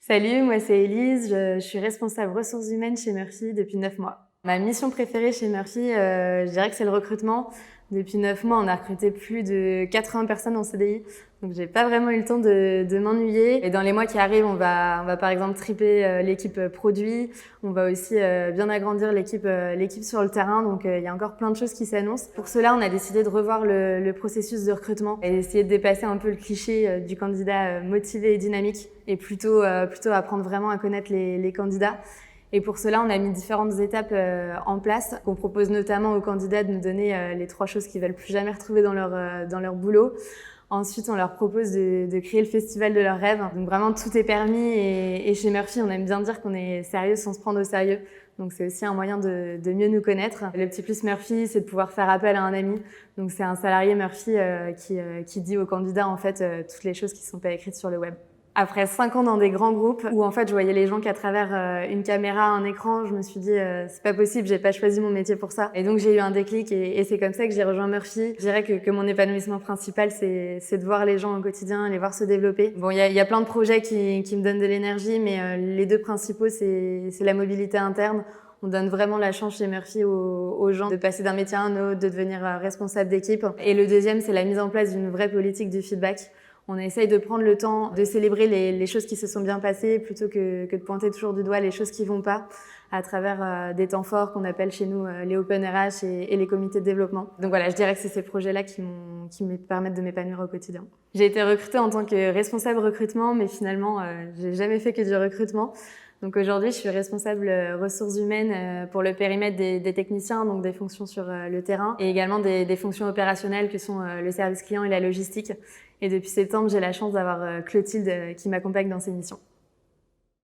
Salut, moi c'est Élise, je suis responsable ressources humaines chez Murphy depuis 9 mois. Ma mission préférée chez Murphy, je dirais que c'est le recrutement. Depuis 9 mois, on a recruté plus de 80 personnes en CDI, donc j'ai pas vraiment eu le temps de m'ennuyer. Et dans les mois qui arrivent, on va par exemple tripler l'équipe produit, on va aussi bien agrandir l'équipe sur le terrain, donc il y a encore plein de choses qui s'annoncent. Pour cela, on a décidé de revoir le processus de recrutement et d'essayer de dépasser un peu le cliché du candidat motivé et dynamique et plutôt apprendre vraiment à connaître les candidats. Et pour cela, on a mis différentes étapes en place. On propose notamment aux candidats de nous donner les 3 choses qu'ils veulent plus jamais retrouver dans leur boulot. Ensuite, on leur propose de créer le festival de leurs rêves. Donc vraiment, tout est permis. Et chez Murphy, on aime bien dire qu'on est sérieux sans se prendre au sérieux. Donc c'est aussi un moyen de mieux nous connaître. Le petit plus Murphy, c'est de pouvoir faire appel à un ami. Donc c'est un salarié Murphy qui dit aux candidats en fait toutes les choses qui ne sont pas écrites sur le web. Après 5 ans dans des grands groupes où en fait je voyais les gens qu'à travers une caméra, un écran, je me suis dit c'est pas possible, j'ai pas choisi mon métier pour ça. Et donc j'ai eu un déclic et c'est comme ça que j'ai rejoint Murphy. Je dirais que mon épanouissement principal c'est de voir les gens au quotidien, les voir se développer. Bon, il y a plein de projets qui me donnent de l'énergie, mais les 2 principaux c'est la mobilité interne. On donne vraiment la chance chez Murphy aux gens de passer d'un métier à un autre, de devenir responsable d'équipe. Et le deuxième, c'est la mise en place d'une vraie politique du feedback. On essaye de prendre le temps de célébrer les choses qui se sont bien passées plutôt que de pointer toujours du doigt les choses qui vont pas à travers des temps forts qu'on appelle chez nous les Open RH et les comités de développement. Donc voilà, je dirais que c'est ces projets-là qui me permettent de m'épanouir au quotidien. J'ai été recrutée en tant que responsable recrutement, mais finalement, j'ai jamais fait que du recrutement. Donc aujourd'hui, je suis responsable ressources humaines pour le périmètre des techniciens, donc des fonctions sur le terrain, et également des fonctions opérationnelles que sont le service client et la logistique. Et depuis septembre, j'ai la chance d'avoir Clotilde qui m'accompagne dans ces missions.